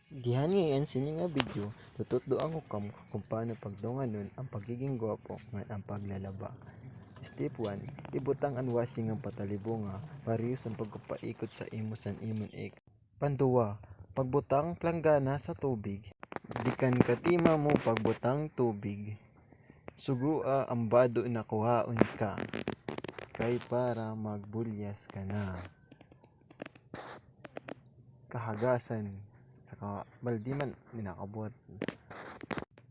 Dihan ngayon sini nga video, tututdoan ko kam kung paano pagdunganon ang pagiging gwapo nga ang paglalaba. Step 1, ibutang ang washing ang patalibonga, parehas ang pagpapaikot sa imusan imon ik. Panduwa, pagbutang planggana sa tubig. Dikan katima mo pagbutang tubig. Sugua ang bado na kuhaon ka, kay para magbulyas ka na. Kahagasan saka baldi man ninakabuhat.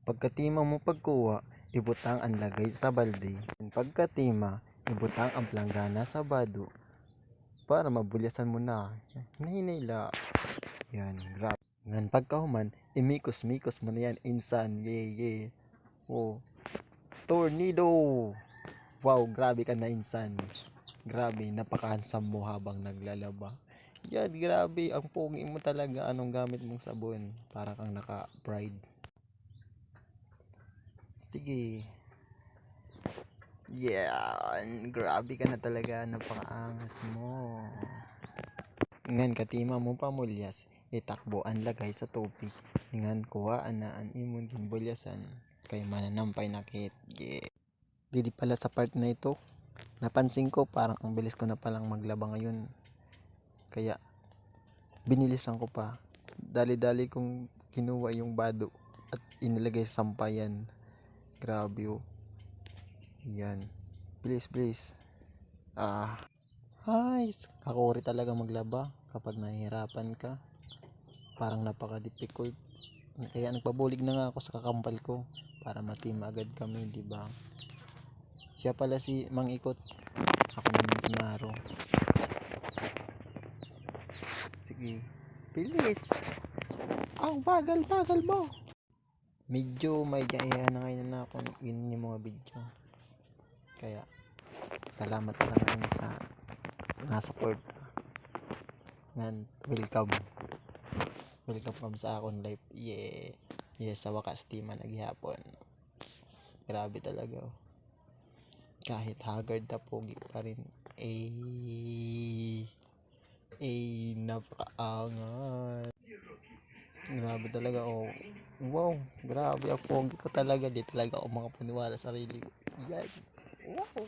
Pagkatima mo pagkuha, ibutang ang lagay sa balde. Pagkatima, ibutang ang planggana sa bado para mabulyasan mo na. Hinahinay la. Yan, grab. Ngan pagkahuman, imikos-mikos mo na yan, insan. Yeah. Oh, tornado. Wow, grabe ka na, insan. Grabe, napaka-handsome mo habang naglalaba. Yan, grabe. Ang pogi mo talaga. Anong gamit mong sabon? Para kang naka-pride. Sige. Yan, grabe ka na talaga. Napaka-angas mo. Ngan katima mo pamulyas, itakbo ang lagay sa tubig. Ngan kuhaan na ang imong ginbulyasan. Kay mananampay nakit. Yeah. Didi pala sa part na ito. Napansin ko parang ang bilis ko na palang maglaba ngayon. Kaya binilisan ko pa. Dali-dali kong kinuha yung bado at inilagay sa sampayan. Grabe oh. Yan. Please. Ay, kakuri talaga maglaba kapag nahihirapan ka. Parang napaka-difficult. Kaya nagpabulig na nga ako sa kakampal ko para matim agad kami, di ba? Siya pala si Mang Ikot. Ako naman si Maro. Sige. Bilis. Ang bagal mo. Medyo may jaya na ngayon na ako ganyan yung mga video. Kaya salamat na lang sa na-support. Ngan, welcome sa akong live. Yeah, sa wakas di man naghihapon. Grabe talaga oh. Kahit haggard na pogi pa rin. Napakaangat. Grabe talaga oh. Wow, grabe ang pogi ko talaga. Di talaga ako makapaniwala sa sarili ko. Yan. Wow.